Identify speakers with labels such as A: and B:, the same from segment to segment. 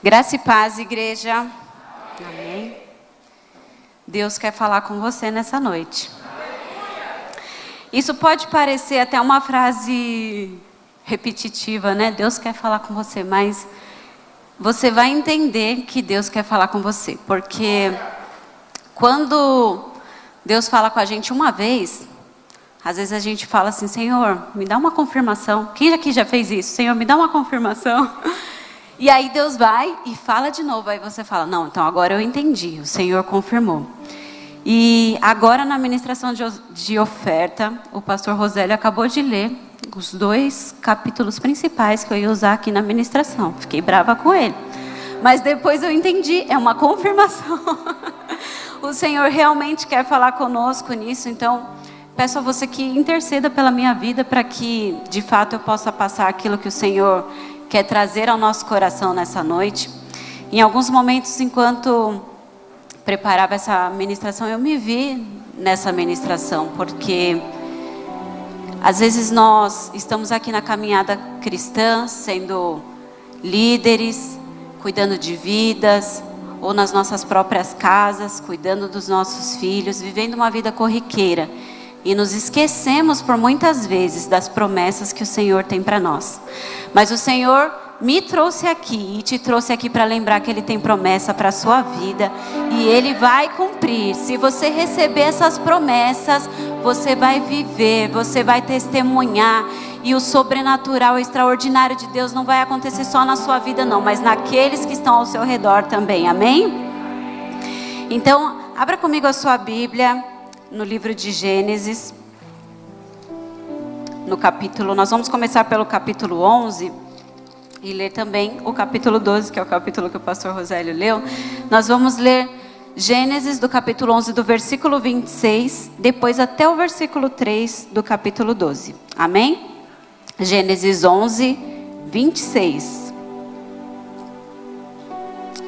A: Graça e paz, igreja. Amém. Deus quer falar com você nessa noite. Isso pode parecer até uma frase repetitiva, né? Deus quer falar com você, mas você vai entender que Deus quer falar com você. Porque quando Deus fala com a gente uma vez, às vezes a gente fala assim: Senhor, me dá uma confirmação. Quem aqui já fez isso? Senhor, me dá uma confirmação. E aí Deus vai e fala de novo. Aí você fala: não, então agora eu entendi. O Senhor confirmou. E agora na ministração de oferta, o pastor Rosélio acabou de ler os 2 capítulos principais que eu ia usar aqui na ministração. Fiquei brava com ele. Mas depois eu entendi, é uma confirmação. O Senhor realmente quer falar conosco nisso. Então, peço a você que interceda pela minha vida para que, de fato, eu possa passar aquilo que o Senhor quer trazer ao nosso coração nessa noite. Em alguns momentos, enquanto preparava essa ministração, eu me vi nessa ministração, porque às vezes nós estamos aqui na caminhada cristã, sendo líderes, cuidando de vidas, ou nas nossas próprias casas, cuidando dos nossos filhos, vivendo uma vida corriqueira. E nos esquecemos por muitas vezes das promessas que o Senhor tem para nós. Mas o Senhor me trouxe aqui e te trouxe aqui para lembrar que Ele tem promessa para a sua vida. E Ele vai cumprir. Se você receber essas promessas, você vai viver, você vai testemunhar. E o sobrenatural, o extraordinário de Deus não vai acontecer só na sua vida não, mas naqueles que estão ao seu redor também. Amém? Então, abra comigo a sua Bíblia no livro de Gênesis, no capítulo, nós vamos começar pelo capítulo 11 e ler também o capítulo 12, que é o capítulo que o pastor Rosélio leu. Nós vamos ler Gênesis do capítulo 11, do versículo 26, depois até o versículo 3 do capítulo 12. Amém? Gênesis 11, 26.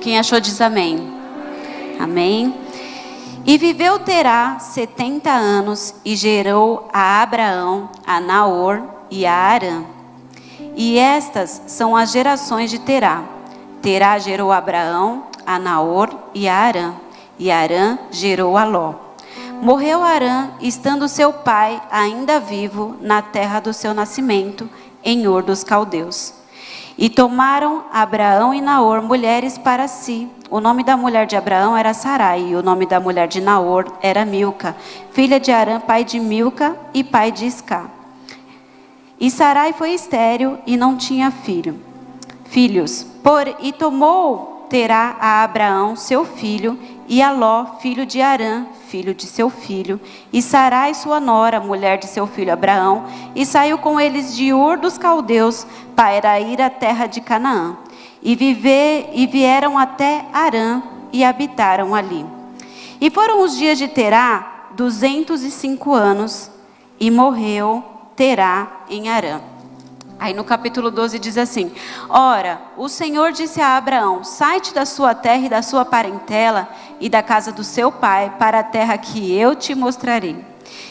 A: Quem achou diz amém. Amém. E viveu Terá 70 anos e gerou a Abraão, a Naor e a Harã. E estas são as gerações de Terá. Terá gerou a Abraão, a Naor e a Harã. E Harã gerou a Ló. Morreu Harã, estando seu pai ainda vivo na terra do seu nascimento, em Ur dos Caldeus. E tomaram Abraão e Naor mulheres para si. O nome da mulher de Abraão era Sarai, e o nome da mulher de Naor era Milca, filha de Harã, pai de Milca e pai de Isca. E Sarai foi estéril e não tinha filhos. E tomou Terá a Abraão, seu filho, e a Ló, filho de Harã, filho de seu filho, e Sarai, sua nora, mulher de seu filho Abraão, e saiu com eles de Ur dos Caldeus para ir à terra de Canaã. E vieram até Harã e habitaram ali. E foram os dias de Terá 205 anos, e morreu Terá em Harã. Aí no capítulo 12 diz assim: Ora, o Senhor disse a Abraão: sai-te da sua terra e da sua parentela e da casa do seu pai para a terra que eu te mostrarei.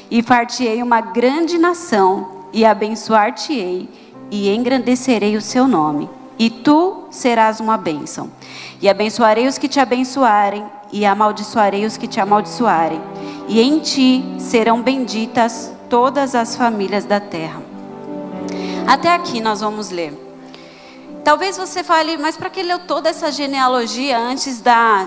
A: E far-te-ei uma grande nação, e abençoar-te-ei, e engrandecerei o seu nome. E tu serás uma bênção. E abençoarei os que te abençoarem, e amaldiçoarei os que te amaldiçoarem. E em ti serão benditas todas as famílias da terra. Até aqui nós vamos ler. Talvez você fale: mas para que leu toda essa genealogia antes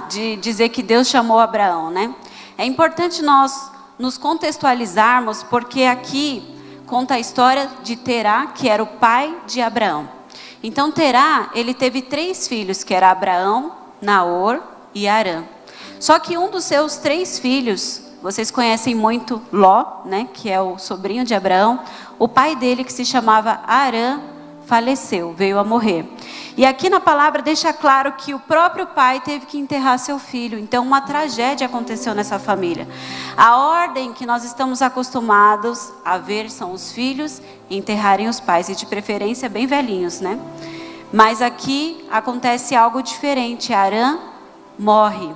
A: de dizer que Deus chamou Abraão, né? É importante nós nos contextualizarmos, porque aqui conta a história de Terá, que era o pai de Abraão. Então Terá, ele teve 3 filhos, que era Abraão, Naor e Harã. Só que um dos seus 3 filhos, vocês conhecem muito Ló, né, que é o sobrinho de Abraão. O pai dele, que se chamava Harã, faleceu, veio a morrer. E aqui na palavra deixa claro que o próprio pai teve que enterrar seu filho. Então uma tragédia aconteceu nessa família. A ordem que nós estamos acostumados a ver são os filhos enterrarem os pais, e de preferência bem velhinhos, né? Mas aqui acontece algo diferente. Harã morre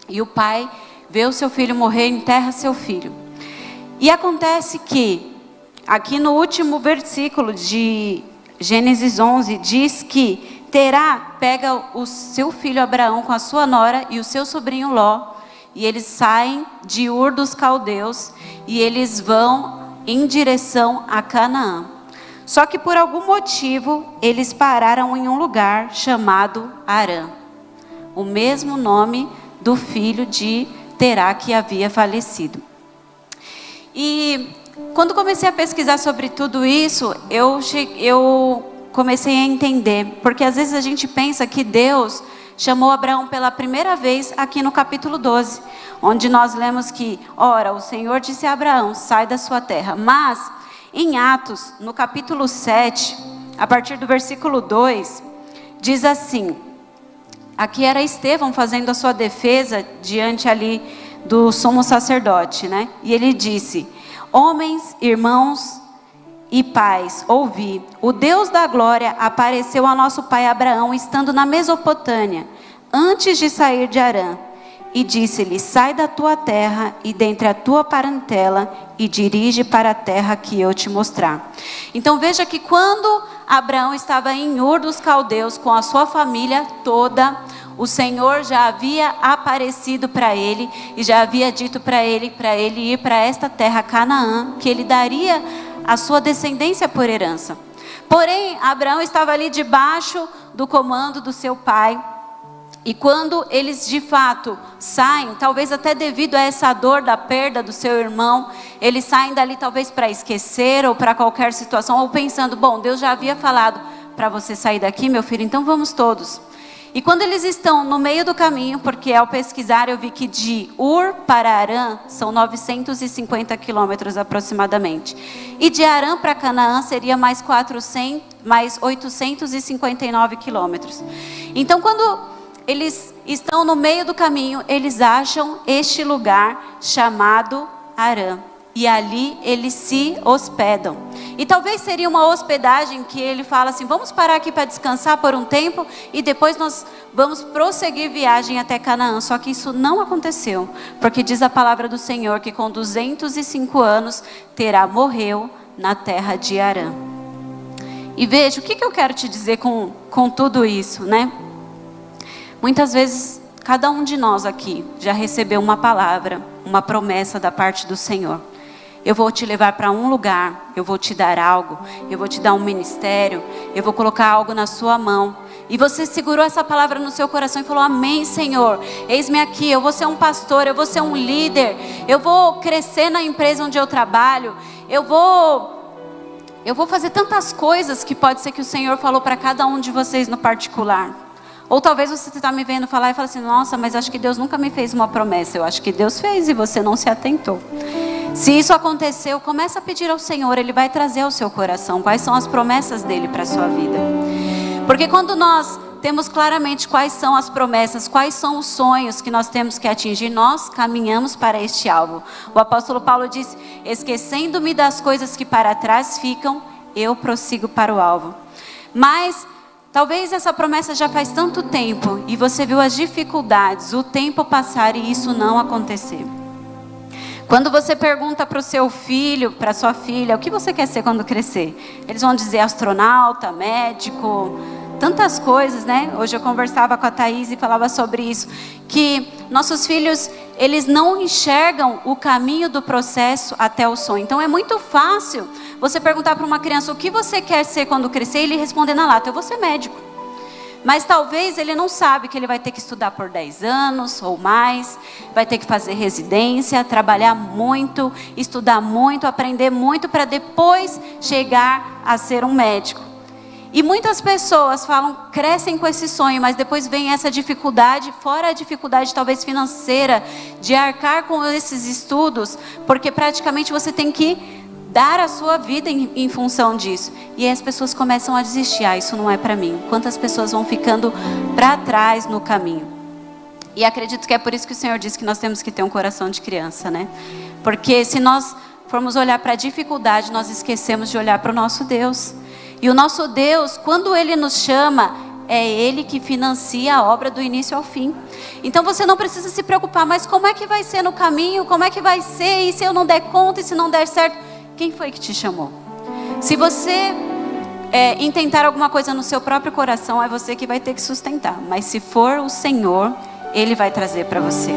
A: e o pai vê o seu filho morrer, enterra seu filho. E acontece que aqui no último versículo de Gênesis 11 diz que Terá pega o seu filho Abraão com a sua nora e o seu sobrinho Ló, e eles saem de Ur dos Caldeus e eles vão em direção a Canaã. Só que por algum motivo eles pararam em um lugar chamado Harã, o mesmo nome do filho de Terá que havia falecido. E quando comecei a pesquisar sobre tudo isso, eu comecei a entender, porque às vezes a gente pensa que Deus chamou Abraão pela primeira vez aqui no capítulo 12, onde nós lemos que, ora, o Senhor disse a Abraão, sai da sua terra. Mas, em Atos, no capítulo 7, a partir do versículo 2, diz assim, aqui era Estevão fazendo a sua defesa diante ali do sumo sacerdote, né? E ele disse, homens, irmãos e pais, ouvi, o Deus da glória apareceu a nosso pai Abraão, estando na Mesopotâmia, antes de sair de Harã, e disse-lhe, sai da tua terra e dentre a tua parentela, e dirige para a terra que eu te mostrar. Então veja que quando Abraão estava em Ur dos Caldeus, com a sua família toda, o Senhor já havia aparecido para ele, e já havia dito para ele ir para esta terra Canaã, que ele daria a sua descendência por herança. Porém, Abraão estava ali debaixo do comando do seu pai. E quando eles de fato saem, talvez até devido a essa dor da perda do seu irmão, eles saem dali talvez para esquecer ou para qualquer situação, ou pensando, bom, Deus já havia falado para você sair daqui, meu filho, então vamos todos. E quando eles estão no meio do caminho, porque ao pesquisar eu vi que de Ur para Harã são 950 quilômetros aproximadamente. E de Harã para Canaã seria mais 859 quilômetros. Então quando eles estão no meio do caminho, eles acham este lugar chamado Harã. E ali eles se hospedam. E talvez seria uma hospedagem que ele fala assim, vamos parar aqui para descansar por um tempo e depois nós vamos prosseguir viagem até Canaã. Só que isso não aconteceu, porque diz a palavra do Senhor que com 205 anos Terá morreu na terra de Harã. E veja, o que eu quero te dizer com tudo isso, né? Muitas vezes, cada um de nós aqui já recebeu uma palavra, uma promessa da parte do Senhor. Eu vou te levar para um lugar, eu vou te dar algo, eu vou te dar um ministério, eu vou colocar algo na sua mão. E você segurou essa palavra no seu coração e falou, amém, Senhor, eis-me aqui, eu vou ser um pastor, eu vou ser um líder, eu vou crescer na empresa onde eu trabalho, eu vou fazer tantas coisas que pode ser que o Senhor falou para cada um de vocês no particular. Ou talvez você está me vendo falar e fala assim, nossa, mas acho que Deus nunca me fez uma promessa. Eu acho que Deus fez e você não se atentou. Se isso aconteceu, começa a pedir ao Senhor, Ele vai trazer ao seu coração quais são as promessas dEle para a sua vida. Porque quando nós temos claramente quais são as promessas, quais são os sonhos que nós temos que atingir, nós caminhamos para este alvo. O apóstolo Paulo diz, esquecendo-me das coisas que para trás ficam, eu prossigo para o alvo. Mas talvez essa promessa já faz tanto tempo e você viu as dificuldades, o tempo passar e isso não acontecer. Quando você pergunta para o seu filho, para a sua filha, o que você quer ser quando crescer? Eles vão dizer astronauta, médico, tantas coisas, né? Hoje eu conversava com a Thaís e falava sobre isso, que nossos filhos, eles não enxergam o caminho do processo até o sonho. Então é muito fácil você perguntar para uma criança, o que você quer ser quando crescer? E ele responder na lata, eu vou ser médico. Mas talvez ele não sabe que ele vai ter que estudar por 10 anos ou mais, vai ter que fazer residência, trabalhar muito, estudar muito, aprender muito para depois chegar a ser um médico. E muitas pessoas falam, crescem com esse sonho, mas depois vem essa dificuldade, fora a dificuldade talvez financeira, de arcar com esses estudos, porque praticamente você tem que dar a sua vida em função disso. E aí as pessoas começam a desistir, isso não é para mim. Quantas pessoas vão ficando para trás no caminho. E acredito que é por isso que o Senhor diz que nós temos que ter um coração de criança, né? Porque se nós formos olhar para a dificuldade, nós esquecemos de olhar para o nosso Deus. E o nosso Deus, quando Ele nos chama, é Ele que financia a obra do início ao fim. Então você não precisa se preocupar, mas como é que vai ser no caminho? Como é que vai ser? E se eu não der conta? E se não der certo? Quem foi que te chamou? Se você intentar alguma coisa no seu próprio coração, é você que vai ter que sustentar. Mas se for o Senhor, Ele vai trazer para você.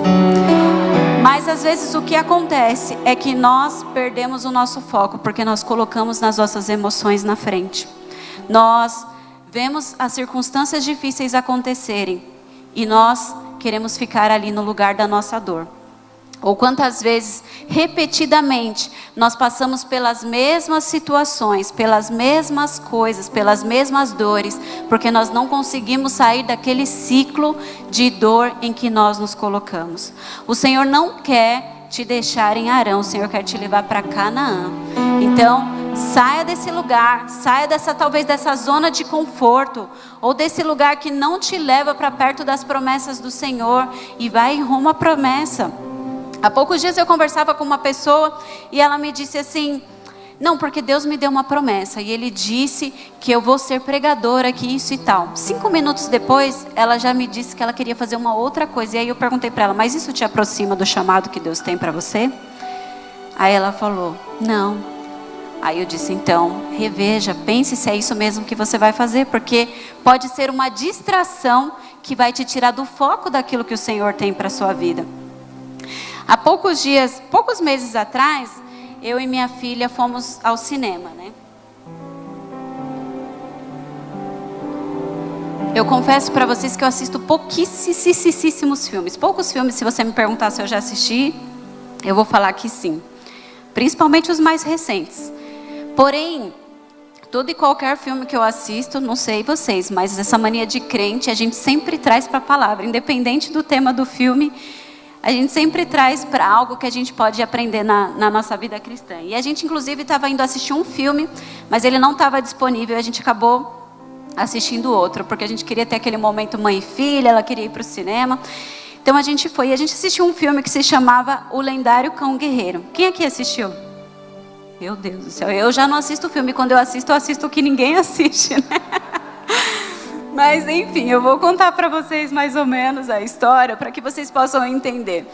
A: Mas às vezes o que acontece é que nós perdemos o nosso foco, porque nós colocamos nas nossas emoções na frente. Nós vemos as circunstâncias difíceis acontecerem e nós queremos ficar ali no lugar da nossa dor. Ou quantas vezes, repetidamente, nós passamos pelas mesmas situações, pelas mesmas coisas, pelas mesmas dores, porque nós não conseguimos sair daquele ciclo de dor em que nós nos colocamos. O Senhor não quer te deixar em Harã, o Senhor quer te levar para Canaã. Então, saia desse lugar, saia talvez dessa zona de conforto, ou desse lugar que não te leva para perto das promessas do Senhor, e vai em rumo à promessa. Há poucos dias eu conversava com uma pessoa e ela me disse assim: não, porque Deus me deu uma promessa e Ele disse que eu vou ser pregadora, que isso e tal. 5 minutos depois, ela já me disse que ela queria fazer uma outra coisa. E aí eu perguntei para ela: mas isso te aproxima do chamado que Deus tem para você? Aí ela falou: não. Aí eu disse: então, reveja, pense se é isso mesmo que você vai fazer, porque pode ser uma distração que vai te tirar do foco daquilo que o Senhor tem para a sua vida. Há poucos meses atrás, eu e minha filha fomos ao cinema, né? Eu confesso para vocês que eu assisto pouquíssimos filmes. Poucos filmes, se você me perguntar se eu já assisti, eu vou falar que sim. Principalmente os mais recentes. Porém, todo e qualquer filme que eu assisto, não sei vocês, mas essa mania de crente a gente sempre traz para a palavra. Independente do tema do filme, a gente sempre traz para algo que a gente pode aprender na nossa vida cristã. E a gente, inclusive, estava indo assistir um filme, mas ele não estava disponível. A gente acabou assistindo outro, porque a gente queria ter aquele momento mãe e filha, ela queria ir para o cinema. Então a gente foi. E a gente assistiu um filme que se chamava O Lendário Cão Guerreiro. Quem aqui assistiu? Meu Deus do céu, eu já não assisto filme. Quando eu assisto o que ninguém assiste, né? Mas enfim, eu vou contar para vocês mais ou menos a história, para que vocês possam entender.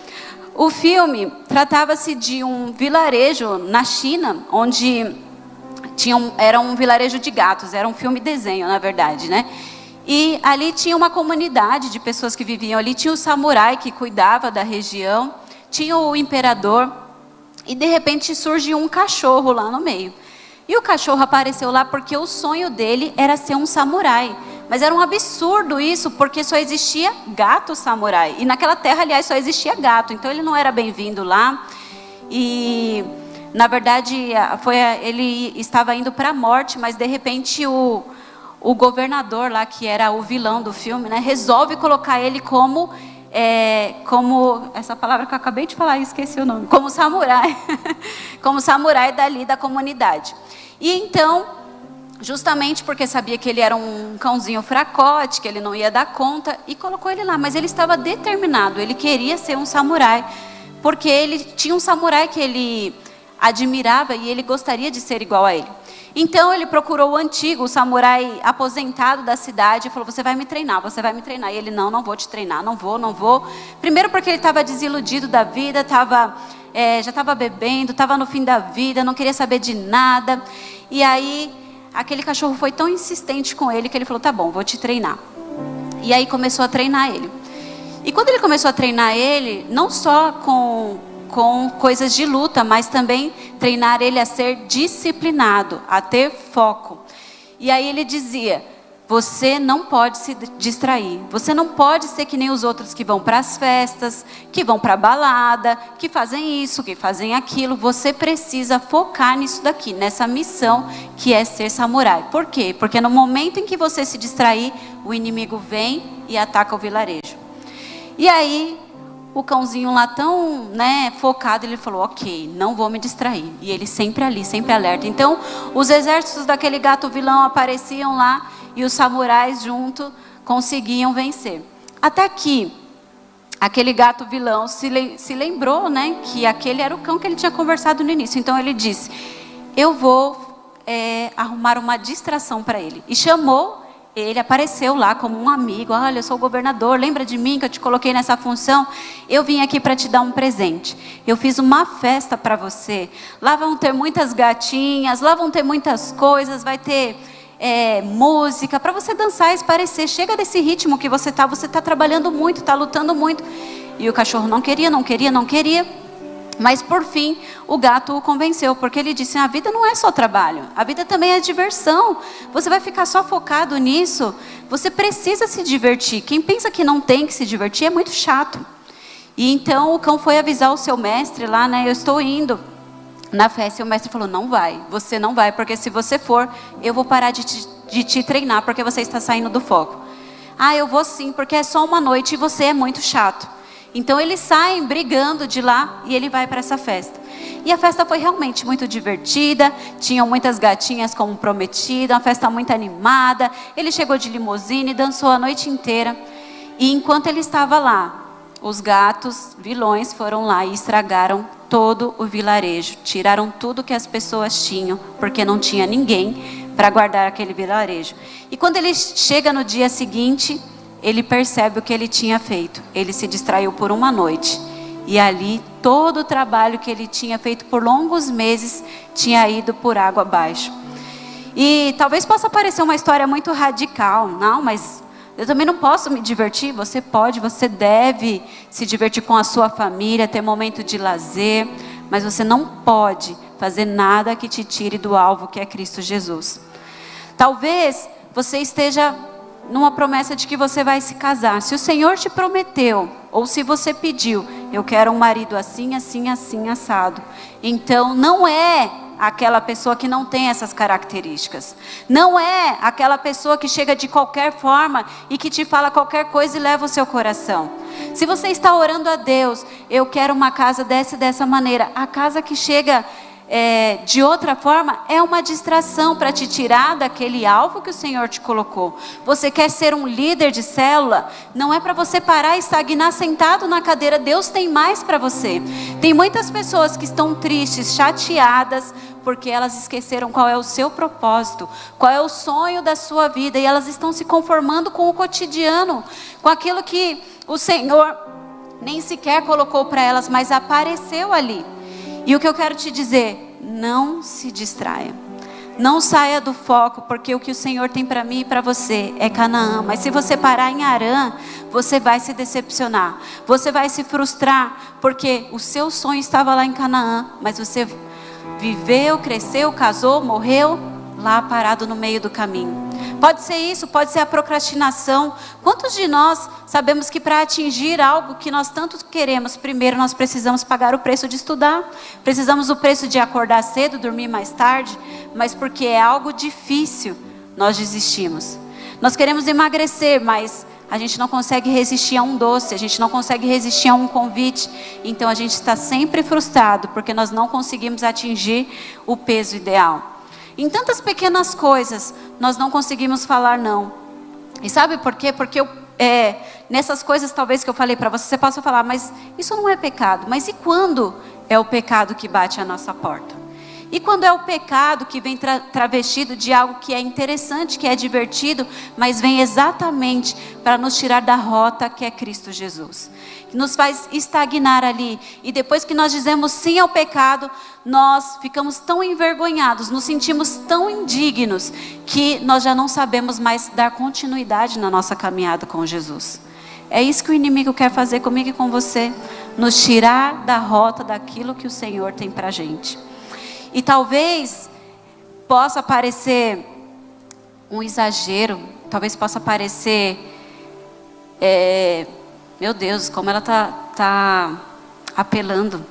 A: O filme tratava-se de um vilarejo na China, onde era um vilarejo de gatos, era um filme desenho, na verdade, né? E ali tinha uma comunidade de pessoas que viviam ali, tinha o samurai que cuidava da região, tinha o imperador, e de repente surgiu um cachorro lá no meio. E o cachorro apareceu lá porque o sonho dele era ser um samurai. Mas era um absurdo isso, porque só existia gato samurai. E naquela terra, aliás, só existia gato. Então ele não era bem-vindo lá. E, na verdade, ele estava indo para a morte, mas de repente o governador lá, que era o vilão do filme, né, resolve colocar ele como essa palavra que eu acabei de falar, esqueci o nome, como samurai. Como samurai dali da comunidade. E então, justamente porque sabia que ele era um cãozinho fracote, que ele não ia dar conta, e colocou ele lá. Mas ele estava determinado, ele queria ser um samurai, porque ele tinha um samurai que ele admirava e ele gostaria de ser igual a ele. Então ele procurou o antigo, o samurai aposentado da cidade, e falou: você vai me treinar, você vai me treinar. E ele: não vou te treinar, não vou. Primeiro porque ele estava desiludido da vida, já estava bebendo, estava no fim da vida, não queria saber de nada. E aí aquele cachorro foi tão insistente com ele que ele falou: tá bom, vou te treinar. E aí começou a treinar ele. E quando ele começou a treinar ele, não só com coisas de luta, mas também treinar ele a ser disciplinado, a ter foco. E aí ele dizia: você não pode se distrair, você não pode ser que nem os outros que vão para as festas, que vão para a balada, que fazem isso, que fazem aquilo. Você precisa focar nisso daqui, nessa missão que é ser samurai. Por quê? Porque no momento em que você se distrair, o inimigo vem e ataca o vilarejo. E aí o cãozinho lá tão, focado, ele falou: ok, não vou me distrair. E ele sempre ali, sempre alerta. Então os exércitos daquele gato vilão apareciam lá e os samurais junto conseguiam vencer. Até que aquele gato vilão se lembrou, que aquele era o cão que ele tinha conversado no início. Então ele disse: eu vou arrumar uma distração para ele. E chamou. Ele apareceu lá como um amigo: olha, eu sou o governador, lembra de mim que eu te coloquei nessa função? Eu vim aqui para te dar um presente. Eu fiz uma festa para você. Lá vão ter muitas gatinhas, lá vão ter muitas coisas, vai ter música, para você dançar e esparecer. Chega desse ritmo que você está trabalhando muito, está lutando muito. E o cachorro não queria. Mas por fim, o gato o convenceu, porque ele disse: a vida não é só trabalho, a vida também é diversão. Você vai ficar só focado nisso? Você precisa se divertir. Quem pensa que não tem que se divertir é muito chato. E então o cão foi avisar o seu mestre lá, né? Eu estou indo na festa. E o mestre falou: não vai, você não vai, porque se você for, eu vou parar de te treinar, porque você está saindo do foco. Eu vou sim, porque é só uma noite e você é muito chato. Então eles saem brigando de lá e ele vai para essa festa. E a festa foi realmente muito divertida, tinham muitas gatinhas como prometido, uma festa muito animada. Ele chegou de limusine, dançou a noite inteira. E enquanto ele estava lá, os gatos vilões foram lá e estragaram todo o vilarejo. Tiraram tudo que as pessoas tinham, porque não tinha ninguém para guardar aquele vilarejo. E quando ele chega no dia seguinte, ele percebe o que ele tinha feito. Ele se distraiu por uma noite. E ali, todo o trabalho que ele tinha feito por longos meses, tinha ido por água abaixo. E talvez possa parecer uma história muito radical. Não, mas eu também não posso me divertir. Você pode, você deve se divertir com a sua família, ter momento de lazer. Mas você não pode fazer nada que te tire do alvo, que é Cristo Jesus. Talvez você esteja numa promessa de que você vai se casar. Se o Senhor te prometeu, ou se você pediu: eu quero um marido assim, assim, assim, assado. Então não é aquela pessoa que não tem essas características. Não é aquela pessoa que chega de qualquer forma e que te fala qualquer coisa e leva o seu coração. Se você está orando a Deus: eu quero uma casa dessa maneira. A casa que chega de outra forma é uma distração para te tirar daquele alvo que o Senhor te colocou. Você quer ser um líder de célula? Não é para você parar e estagnar sentado na cadeira. Deus tem mais para você. Tem muitas pessoas que estão tristes, chateadas, porque elas esqueceram qual é o seu propósito, qual é o sonho da sua vida, e elas estão se conformando com o cotidiano, com aquilo que o Senhor nem sequer colocou para elas, mas apareceu ali. E o que eu quero te dizer: não se distraia. Não saia do foco, porque o que o Senhor tem para mim e para você é Canaã. Mas se você parar em Harã, você vai se decepcionar. Você vai se frustrar, porque o seu sonho estava lá em Canaã, mas você viveu, cresceu, casou, morreu lá parado no meio do caminho. Pode ser isso, pode ser a procrastinação. Quantos de nós sabemos que para atingir algo que nós tanto queremos, primeiro nós precisamos pagar o preço de estudar, precisamos do preço de acordar cedo, dormir mais tarde, mas porque é algo difícil, nós desistimos. Nós queremos emagrecer, mas a gente não consegue resistir a um doce, a gente não consegue resistir a um convite, então a gente está sempre frustrado, porque nós não conseguimos atingir o peso ideal. Em tantas pequenas coisas, nós não conseguimos falar não. E sabe por quê? Porque nessas coisas talvez que eu falei para você, você possa falar: mas isso não é pecado. Mas e quando é o pecado que bate à nossa porta? E quando é o pecado que vem travestido de algo que é interessante, que é divertido, mas vem exatamente para nos tirar da rota que é Cristo Jesus, que nos faz estagnar ali. E depois que nós dizemos sim ao pecado, nós ficamos tão envergonhados, nos sentimos tão indignos, que nós já não sabemos mais dar continuidade na nossa caminhada com Jesus. É isso que o inimigo quer fazer comigo e com você: nos tirar da rota daquilo que o Senhor tem para a gente. E talvez possa parecer um exagero, talvez possa parecer, meu Deus, como ela tá apelando.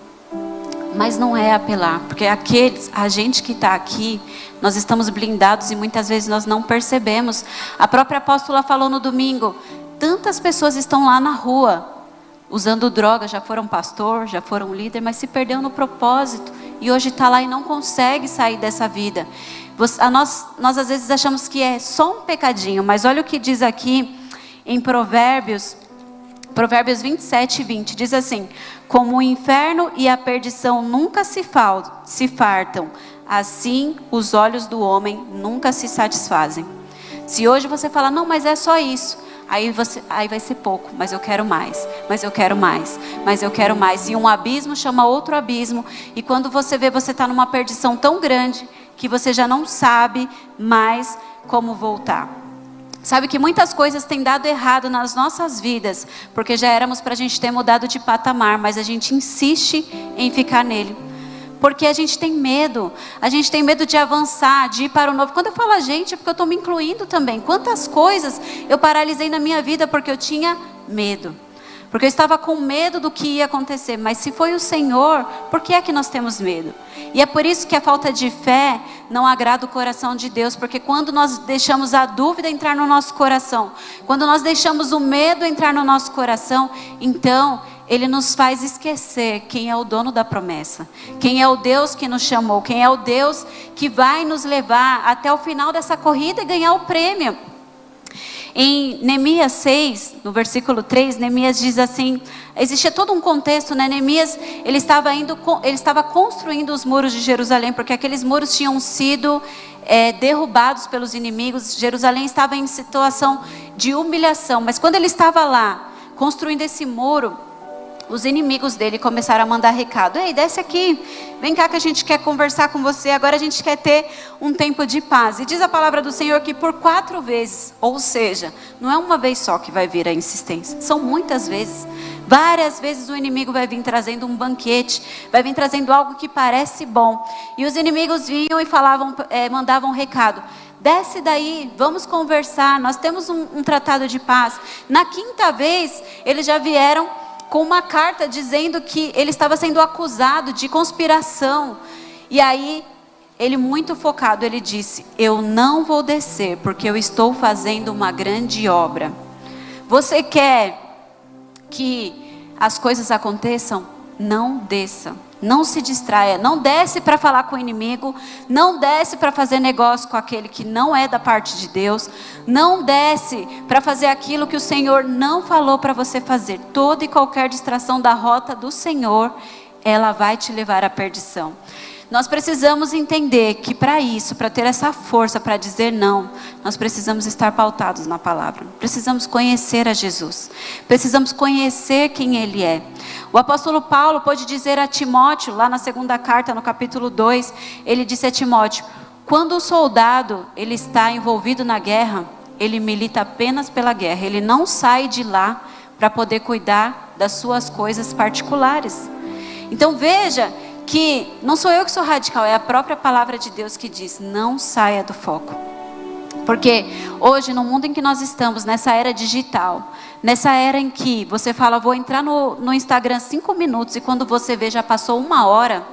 A: Mas não é apelar, porque a gente que está aqui, nós estamos blindados e muitas vezes nós não percebemos. A própria apóstola falou no domingo: tantas pessoas estão lá na rua, usando droga, já foram pastor, já foram líder, mas se perdeu no propósito. E hoje está lá e não consegue sair dessa vida. Nós às vezes achamos que é só um pecadinho, mas olha o que diz aqui em Provérbios 27:20, diz assim: como o inferno e a perdição nunca se fartam, assim os olhos do homem nunca se satisfazem. Se hoje você falar: não, mas é só isso, aí vai ser pouco, mas eu quero mais, mas eu quero mais, mas eu quero mais. E um abismo chama outro abismo, e quando você vê, você está numa perdição tão grande, que você já não sabe mais como voltar. Sabe que muitas coisas têm dado errado nas nossas vidas, porque já éramos para a gente ter mudado de patamar, mas a gente insiste em ficar nele. Porque a gente tem medo de avançar, de ir para o novo. Quando eu falo a gente, é porque eu estou me incluindo também. Quantas coisas eu paralisei na minha vida porque eu tinha medo. Porque eu estava com medo do que ia acontecer. Mas se foi o Senhor, por que é que nós temos medo? E é por isso que a falta de fé não agrada o coração de Deus. Porque quando nós deixamos a dúvida entrar no nosso coração, quando nós deixamos o medo entrar no nosso coração, então Ele nos faz esquecer quem é o dono da promessa. Quem é o Deus que nos chamou. Quem é o Deus que vai nos levar até o final dessa corrida e ganhar o prêmio. Em Neemias 6, no versículo 3, Neemias diz assim, existia todo um contexto, né? Neemias, ele estava construindo os muros de Jerusalém, porque aqueles muros tinham sido derrubados pelos inimigos. Jerusalém estava em situação de humilhação, mas quando ele estava lá, construindo esse muro, os inimigos dele começaram a mandar recado. Ei, desce aqui, vem cá que a gente quer conversar com você, agora a gente quer ter um tempo de paz. E diz a palavra do Senhor que por 4 vezes, ou seja, não é uma vez só que vai vir a insistência, são muitas vezes. Várias vezes o inimigo vai vir trazendo um banquete, vai vir trazendo algo que parece bom. E os inimigos vinham e mandavam um recado. Desce daí, vamos conversar, nós temos um tratado de paz. Na 5ª vez, eles já vieram com uma carta dizendo que ele estava sendo acusado de conspiração. E aí, ele muito focado, ele disse, eu não vou descer, porque eu estou fazendo uma grande obra. Você quer que as coisas aconteçam? Não desça, não se distraia, não desce para falar com o inimigo, não desce para fazer negócio com aquele que não é da parte de Deus, não desce para fazer aquilo que o Senhor não falou para você fazer. Toda e qualquer distração da rota do Senhor, ela vai te levar à perdição. Nós precisamos entender que para isso, para ter essa força para dizer não, nós precisamos estar pautados na palavra. Precisamos conhecer a Jesus. Precisamos conhecer quem Ele é. O apóstolo Paulo pôde dizer a Timóteo, lá na 2ª carta, no capítulo 2, ele disse a Timóteo, quando o soldado ele está envolvido na guerra, ele milita apenas pela guerra. Ele não sai de lá para poder cuidar das suas coisas particulares. Então veja que não sou eu que sou radical, é a própria palavra de Deus que diz, não saia do foco. Porque hoje, no mundo em que nós estamos, nessa era digital, nessa era em que você fala, vou entrar no Instagram 5 minutos, e quando você vê já passou 1 hora,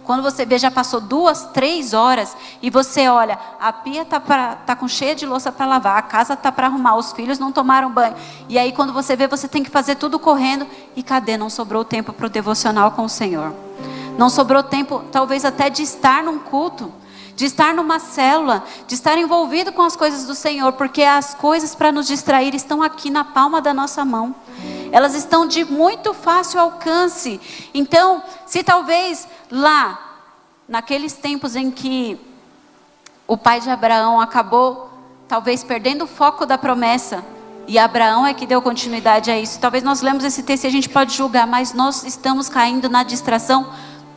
A: quando você vê já passou 2, 3 horas, e você olha, a pia tá com cheia de louça para lavar, a casa tá para arrumar, os filhos não tomaram banho, e aí quando você vê, você tem que fazer tudo correndo, e cadê? Não sobrou tempo para o devocional com o Senhor. Não sobrou tempo, talvez até de estar num culto, de estar numa célula, de estar envolvido com as coisas do Senhor, porque as coisas para nos distrair estão aqui na palma da nossa mão. Elas estão de muito fácil alcance. Então, se talvez lá, naqueles tempos em que o pai de Abraão acabou, talvez perdendo o foco da promessa, e Abraão é que deu continuidade a isso. Talvez nós lemos esse texto e a gente pode julgar, mas nós estamos caindo na distração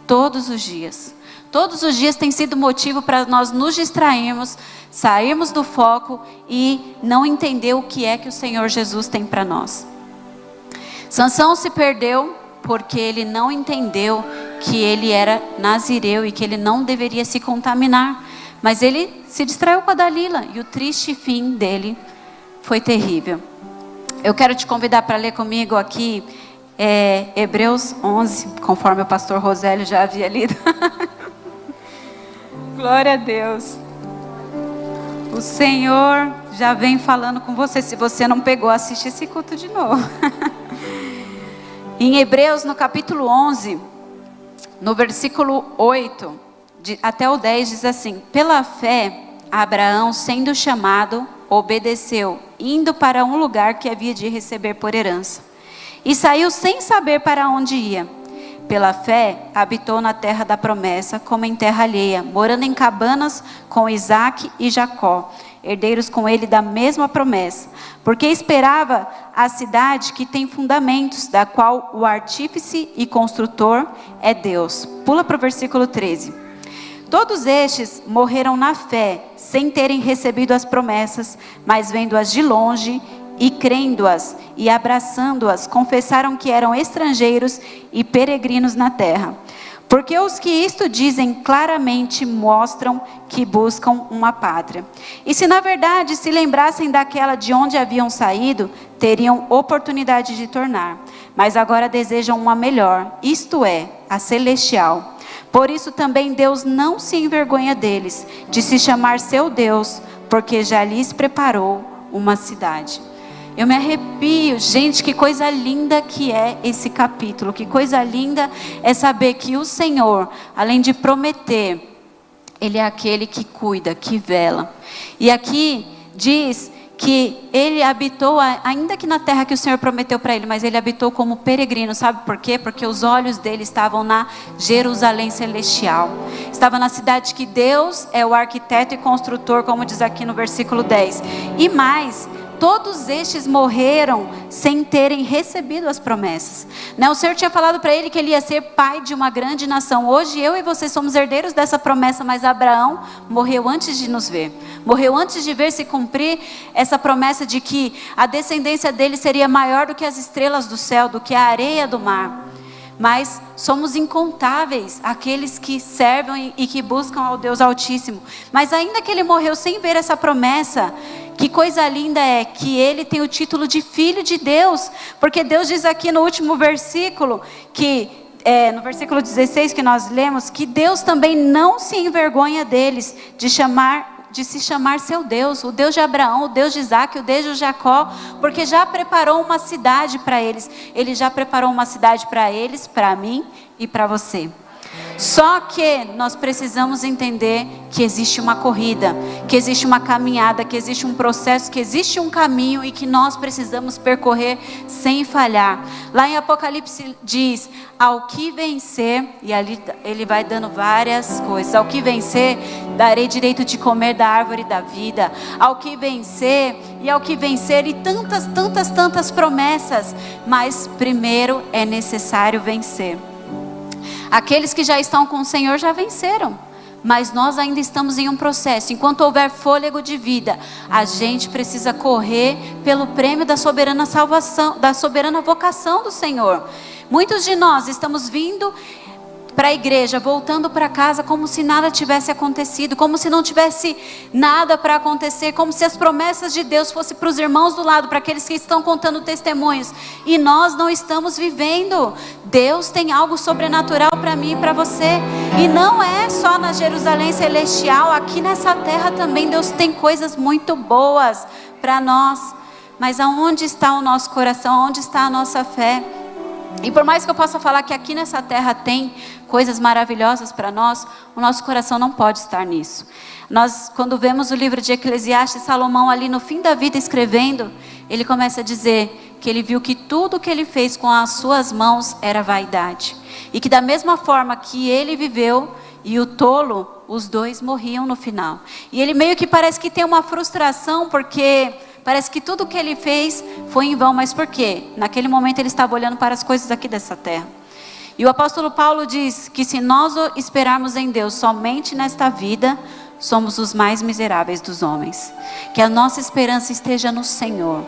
A: todos os dias. Todos os dias tem sido motivo para nós nos distrairmos, sairmos do foco e não entender o que é que o Senhor Jesus tem para nós. Sansão se perdeu porque ele não entendeu que ele era nazireu e que ele não deveria se contaminar. Mas ele se distraiu com a Dalila e o triste fim dele foi terrível. Eu quero te convidar para ler comigo aqui Hebreus 11, conforme o pastor Rosélio já havia lido. Glória a Deus. O Senhor já vem falando com você. Se você não pegou, assiste esse culto de novo. Em Hebreus, no capítulo 11, no versículo 8 até o 10, diz assim: pela fé, Abraão, sendo chamado, obedeceu, indo para um lugar que havia de receber por herança. E saiu sem saber para onde ia. Pela fé, habitou na terra da promessa, como em terra alheia, morando em cabanas com Isaque e Jacó, herdeiros com ele da mesma promessa, porque esperava a cidade que tem fundamentos, da qual o artífice e construtor é Deus. Pula para o versículo 13. Todos estes morreram na fé, sem terem recebido as promessas, mas vendo-as de longe e crendo-as e abraçando-as, confessaram que eram estrangeiros e peregrinos na terra. Porque os que isto dizem claramente mostram que buscam uma pátria. E se na verdade se lembrassem daquela de onde haviam saído, teriam oportunidade de tornar. Mas agora desejam uma melhor, isto é, a celestial. Por isso também Deus não se envergonha deles, de se chamar seu Deus, porque já lhes preparou uma cidade. Eu me arrepio, gente, que coisa linda que é esse capítulo, que coisa linda é saber que o Senhor, além de prometer, Ele é aquele que cuida, que vela. E aqui diz que Ele habitou, ainda que na terra que o Senhor prometeu para Ele, mas Ele habitou como peregrino, sabe por quê? Porque os olhos dele estavam na Jerusalém celestial, estava na cidade que Deus é o arquiteto e construtor, como diz aqui no versículo 10, e mais, todos estes morreram sem terem recebido as promessas. O Senhor tinha falado para ele que ele ia ser pai de uma grande nação. Hoje eu e você somos herdeiros dessa promessa, mas Abraão morreu antes de nos ver. Morreu antes de ver se cumprir essa promessa de que a descendência dele seria maior do que as estrelas do céu, do que a areia do mar. Mas somos incontáveis aqueles que servem e que buscam ao Deus Altíssimo. Mas ainda que ele morreu sem ver essa promessa, que coisa linda é que ele tem o título de filho de Deus. Porque Deus diz aqui no último versículo, no versículo 16 que nós lemos, que Deus também não se envergonha deles de se chamar seu Deus, o Deus de Abraão, o Deus de Isaac, o Deus de Jacó, porque já preparou uma cidade para eles. Ele já preparou uma cidade para eles, para mim e para você. Só que nós precisamos entender que existe uma corrida, que existe uma caminhada, que existe um processo, que existe um caminho e que nós precisamos percorrer sem falhar. Lá em Apocalipse diz, ao que vencer, e ali ele vai dando várias coisas, ao que vencer, darei direito de comer da árvore da vida, ao que vencer, e tantas promessas, mas primeiro é necessário vencer. Aqueles que já estão com o Senhor já venceram, mas nós ainda estamos em um processo. Enquanto houver fôlego de vida, a gente precisa correr pelo prêmio da soberana salvação, da soberana vocação do Senhor. Muitos de nós estamos vindo para a igreja, voltando para casa como se nada tivesse acontecido, como se não tivesse nada para acontecer, como se as promessas de Deus fossem para os irmãos do lado, para aqueles que estão contando testemunhos, e nós não estamos vivendo. Deus tem algo sobrenatural para mim e para você, e não é só na Jerusalém celestial, aqui nessa terra também Deus tem coisas muito boas para nós, mas aonde está o nosso coração, aonde está a nossa fé? E por mais que eu possa falar que aqui nessa terra tem coisas maravilhosas para nós, o nosso coração não pode estar nisso. Nós, quando vemos o livro de Eclesiastes, Salomão ali no fim da vida escrevendo, ele começa a dizer que ele viu que tudo que ele fez com as suas mãos era vaidade. E que da mesma forma que ele viveu e o tolo, os dois morriam no final. E ele meio que parece que tem uma frustração, porque parece que tudo que ele fez foi em vão. Mas por quê? Naquele momento ele estava olhando para as coisas aqui dessa terra. E o apóstolo Paulo diz que se nós esperarmos em Deus somente nesta vida, somos os mais miseráveis dos homens. Que a nossa esperança esteja no Senhor.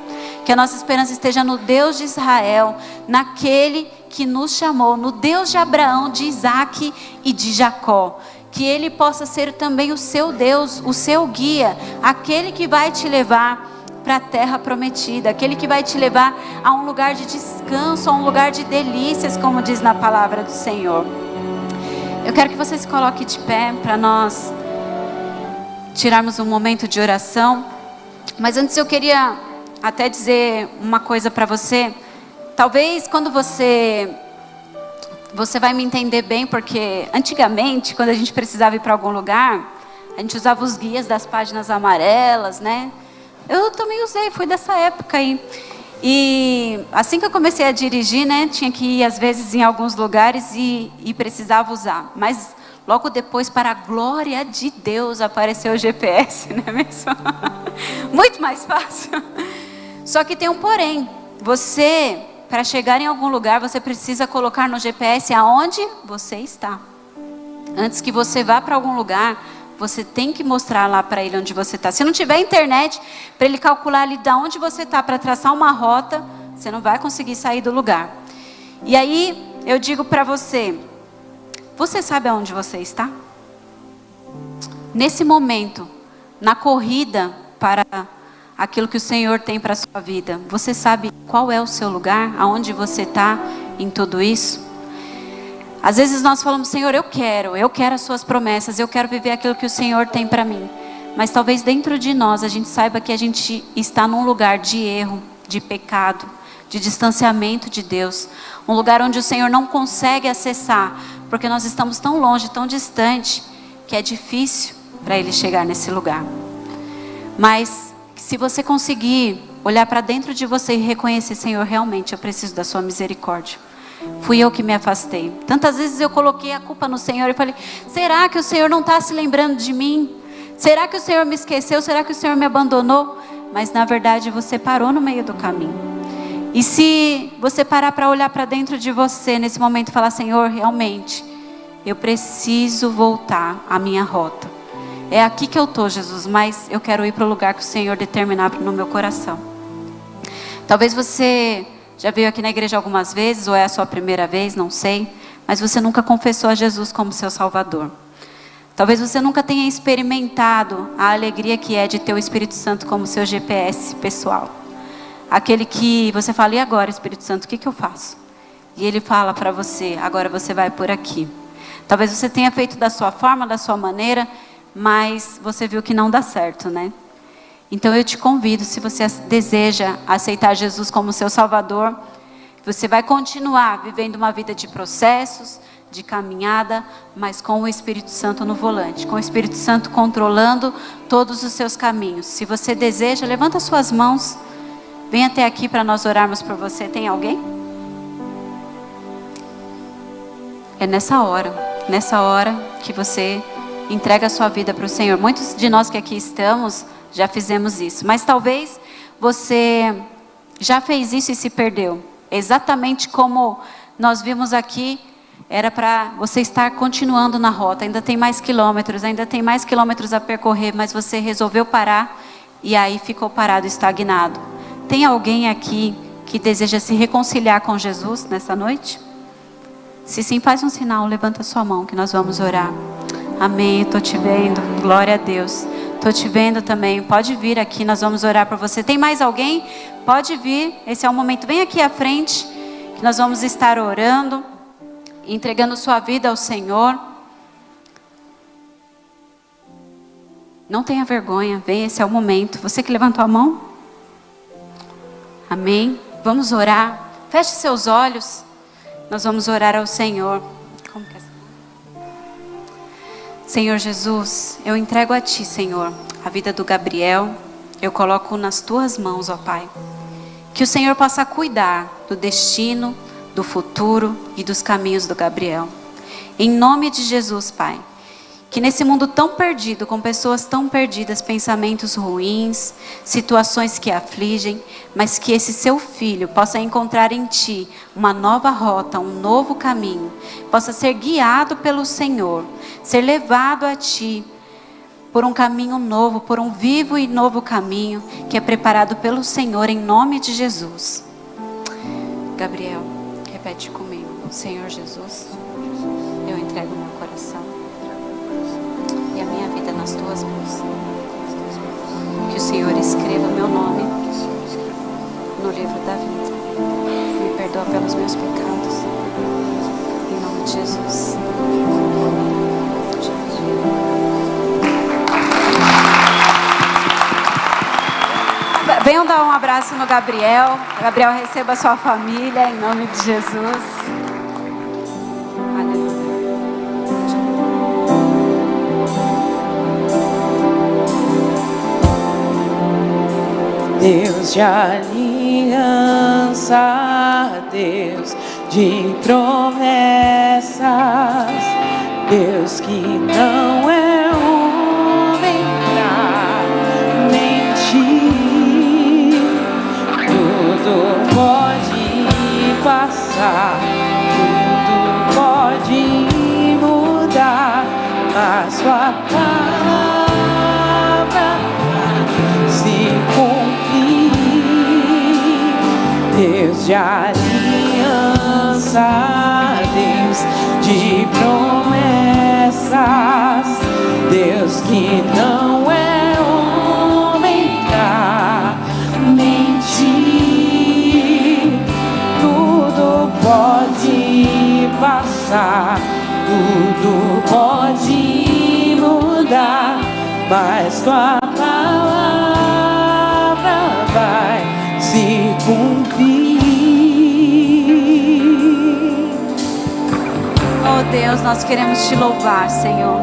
A: Que a nossa esperança esteja no Deus de Israel, naquele que nos chamou, no Deus de Abraão, de Isaac e de Jacó. Que Ele possa ser também o seu Deus, o seu guia, aquele que vai te levar para a terra prometida, aquele que vai te levar a um lugar de descanso, a um lugar de delícias, como diz na palavra do Senhor. Eu quero que você se coloque de pé para nós tirarmos um momento de oração. Mas antes eu queria até dizer uma coisa para você. Talvez quando você vai me entender bem, porque antigamente, quando a gente precisava ir para algum lugar, a gente usava os guias das páginas amarelas, né? Eu também usei, fui dessa época aí. E assim que eu comecei a dirigir, né, tinha que ir às vezes em alguns lugares e precisava usar. Mas logo depois, para a glória de Deus, apareceu o GPS, não é mesmo? Muito mais fácil. Só que tem um porém. Você, para chegar em algum lugar, você precisa colocar no GPS aonde você está. Antes que você vá para algum lugar, você tem que mostrar lá para ele onde você está. Se não tiver internet, para ele calcular ali de onde você está, para traçar uma rota, você não vai conseguir sair do lugar. E aí, eu digo para você, você sabe aonde você está? Nesse momento, na corrida para aquilo que o Senhor tem para a sua vida, você sabe qual é o seu lugar? Aonde você está em tudo isso? Às vezes nós falamos, Senhor, eu quero as suas promessas, eu quero viver aquilo que o Senhor tem para mim. Mas talvez dentro de nós a gente saiba que a gente está num lugar de erro, de pecado, de distanciamento de Deus. Um lugar onde o Senhor não consegue acessar, porque nós estamos tão longe, tão distante, que é difícil para Ele chegar nesse lugar. Mas se você conseguir olhar para dentro de você e reconhecer, Senhor, realmente eu preciso da sua misericórdia. Fui eu que me afastei. Tantas vezes eu coloquei a culpa no Senhor e falei, será que o Senhor não está se lembrando de mim? Será que o Senhor me esqueceu? Será que o Senhor me abandonou? Mas na verdade você parou no meio do caminho. E se você parar para olhar para dentro de você nesse momento e falar, Senhor, realmente, eu preciso voltar à minha rota. É aqui que eu estou, Jesus, mas eu quero ir para o lugar que o Senhor determinar no meu coração. Talvez você já veio aqui na igreja algumas vezes, ou é a sua primeira vez, não sei, mas você nunca confessou a Jesus como seu Salvador. Talvez você nunca tenha experimentado a alegria que é de ter o Espírito Santo como seu GPS pessoal. Aquele que você fala, e agora, Espírito Santo, o que eu faço? E ele fala para você, agora você vai por aqui. Talvez você tenha feito da sua forma, da sua maneira, mas você viu que não dá certo, né? Então eu te convido, se você deseja aceitar Jesus como seu Salvador, você vai continuar vivendo uma vida de processos, de caminhada, mas com o Espírito Santo no volante, com o Espírito Santo controlando todos os seus caminhos. Se você deseja, levanta suas mãos, vem até aqui para nós orarmos por você. Tem alguém? É nessa hora que você entrega a sua vida para o Senhor. Muitos de nós que aqui estamos já fizemos isso, mas talvez você já fez isso e se perdeu. Exatamente como nós vimos aqui, era para você estar continuando na rota. Ainda tem mais quilômetros a percorrer, mas você resolveu parar e aí ficou parado, estagnado. Tem alguém aqui que deseja se reconciliar com Jesus nessa noite? Se sim, faz um sinal, levanta sua mão que nós vamos orar. Amém, estou te vendo, glória a Deus. Estou te vendo também, pode vir aqui, nós vamos orar por você. Tem mais alguém? Pode vir, esse é o momento. Vem aqui à frente, que nós vamos estar orando, entregando sua vida ao Senhor. Não tenha vergonha, vem, esse é o momento. Você que levantou a mão? Amém. Vamos orar. Feche seus olhos. Nós vamos orar ao Senhor. Como que é? Senhor Jesus, eu entrego a Ti, Senhor, a vida do Gabriel. Eu coloco nas Tuas mãos, ó Pai. Que o Senhor possa cuidar do destino, do futuro e dos caminhos do Gabriel. Em nome de Jesus, Pai. Que nesse mundo tão perdido, com pessoas tão perdidas, pensamentos ruins, situações que afligem, mas que esse seu filho possa encontrar em Ti uma nova rota, um novo caminho, possa ser guiado pelo Senhor, ser levado a Ti por um caminho novo, por um vivo e novo caminho que é preparado pelo Senhor, em nome de Jesus. Gabriel, repete comigo. Senhor Jesus, eu entrego meu coração e a minha vida nas Tuas mãos. Que o Senhor escreva meu nome no livro da vida. Me perdoa pelos meus pecados. Em nome de Jesus. Venham dar um abraço no Gabriel. Gabriel, receba a sua família em nome de Jesus.
B: Deus de aliança, Deus de promessas, Deus que não é homem pra mentir, tudo pode passar, tudo pode mudar, a sua palavra vai se cumprir. Deus de aliança, Deus de promessas, Deus que não é homem pra mentir. Tudo pode passar, tudo pode mudar, mas tua palavra vai se cumprir.
A: Oh Deus, nós queremos te louvar, Senhor,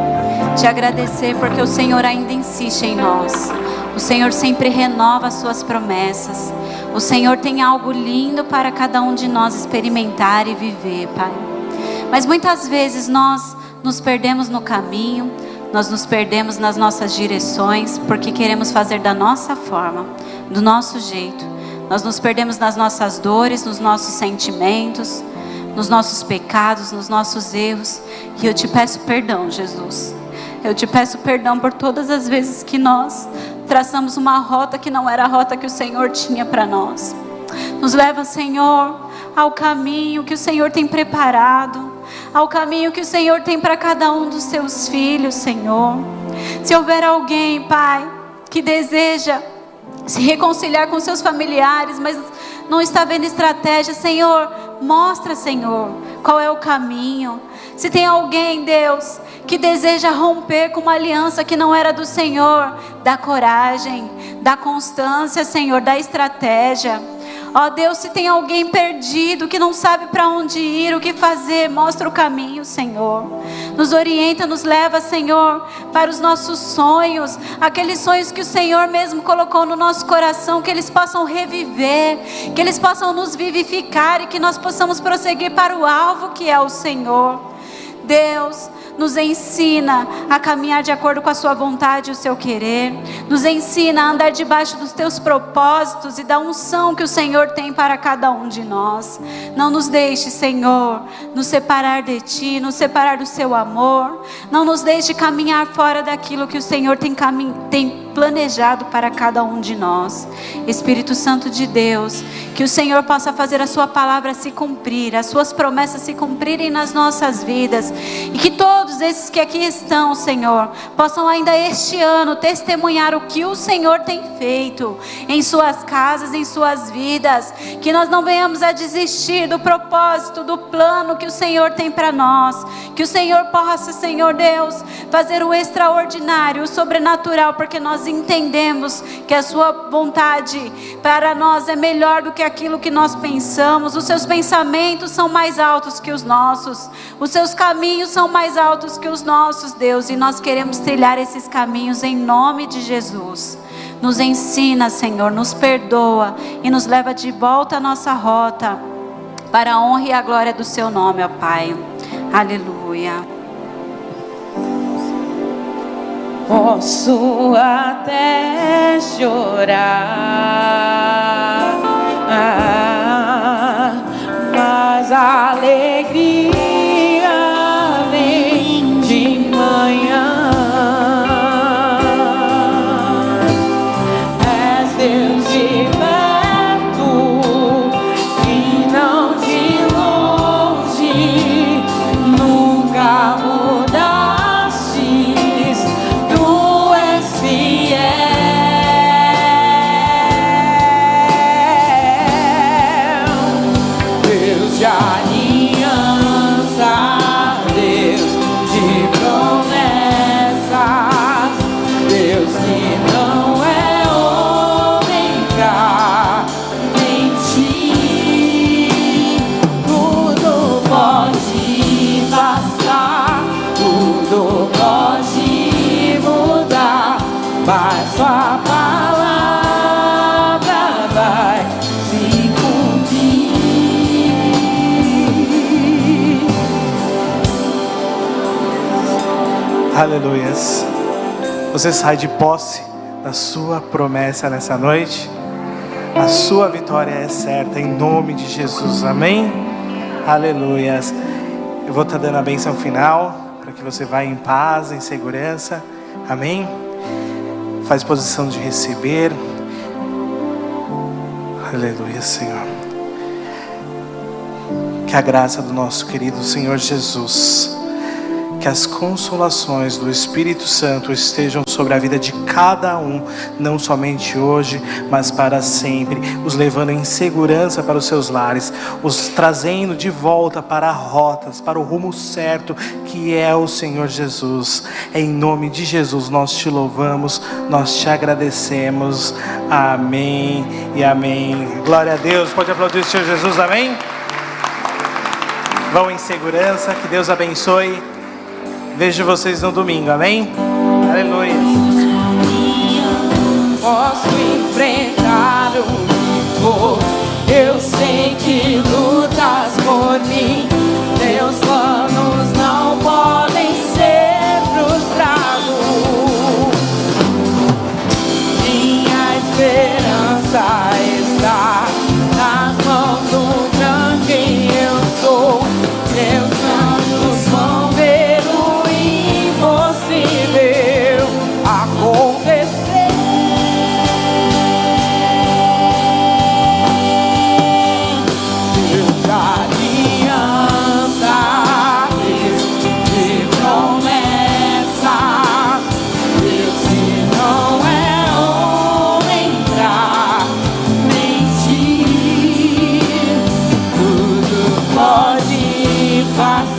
A: te agradecer porque o Senhor ainda insiste em nós. O Senhor sempre renova as suas promessas. O Senhor tem algo lindo para cada um de nós experimentar e viver, Pai. Mas muitas vezes nós nos perdemos no caminho, nós nos perdemos nas nossas direções, porque queremos fazer da nossa forma, do nosso jeito. Nós nos perdemos nas nossas dores, nos nossos sentimentos, nos nossos pecados, nos nossos erros. E eu te peço perdão, Jesus. Eu te peço perdão por todas as vezes que nós traçamos uma rota que não era a rota que o Senhor tinha para nós. Nos leva, Senhor, ao caminho que o Senhor tem preparado, ao caminho que o Senhor tem para cada um dos seus filhos, Senhor. Se houver alguém, Pai, que deseja se reconciliar com seus familiares, mas não está vendo estratégia, Senhor, mostra, Senhor, qual é o caminho. Se tem alguém, Deus, que deseja romper com uma aliança que não era do Senhor, dá coragem, dá constância, Senhor, dá estratégia. Ó Deus, se tem alguém perdido, que não sabe para onde ir, o que fazer, mostra o caminho, Senhor. Nos orienta, nos leva, Senhor, para os nossos sonhos, aqueles sonhos que o Senhor mesmo colocou no nosso coração, que eles possam reviver, que eles possam nos vivificar e que nós possamos prosseguir para o alvo que é o Senhor. Deus, nos ensina a caminhar de acordo com a sua vontade e o seu querer. Nos ensina a andar debaixo dos teus propósitos e da unção que o Senhor tem para cada um de nós. Não nos deixe, Senhor, nos separar de ti, nos separar do seu amor. Não nos deixe caminhar fora daquilo que o Senhor tem planejado para cada um de nós. Espírito Santo de Deus, que o Senhor possa fazer a sua palavra se cumprir, as suas promessas se cumprirem nas nossas vidas, e que todos esses que aqui estão, Senhor, possam ainda este ano testemunhar o que o Senhor tem feito em suas casas, em suas vidas. Que nós não venhamos a desistir do propósito, do plano que o Senhor tem para nós. Que o Senhor possa, Senhor Deus, fazer o extraordinário, o sobrenatural, porque nós entendemos que a sua vontade para nós é melhor do que aquilo que nós pensamos. Os seus pensamentos são mais altos que os nossos, os seus caminhos são mais altos que os nossos, Deus, e nós queremos trilhar esses caminhos em nome de Jesus. Nos ensina, Senhor, nos perdoa e nos leva de volta à nossa rota, para a honra e a glória do seu nome, ó Pai. Aleluia.
B: Posso até chorar, mas a alegria vem de manhã. És Deus de perto e não de longe, nunca mudastes, tu és fiel. Deus de aliança, Deus de promessas, Deus que não é homem pra mentir. Tudo pode passar, tudo pode mudar, mas sua palavra vai se cumprir.
C: Aleluias. Você sai de posse da sua promessa nessa noite. A sua vitória é certa em nome de Jesus. Amém? Aleluias. Eu vou estar dando a bênção final. para que você vá em paz, em segurança. Amém? Faz posição de receber. Aleluia, Senhor. Que a graça do nosso querido Senhor Jesus, que as consolações do Espírito Santo estejam sobre a vida de cada um, não somente hoje, mas para sempre, os levando em segurança para os seus lares, os trazendo de volta para rotas, para o rumo certo, que é o Senhor Jesus. Em nome de Jesus nós te louvamos, nós te agradecemos. Amém e amém. Glória a Deus. Pode aplaudir o Senhor Jesus. Amém. Vão em segurança, que Deus abençoe. Vejo vocês no domingo, amém? Aleluia.
B: Posso enfrentar o que for, eu sei que lutas por mim. Teus planos não podem ser frustrados. Minha esperança está nas mãos do grande eu sou. Meus planos vão ver o impossível acontecer. Deus de aliança, Deus de promessa, Deus que não é homem pra mentir, tudo pode passar.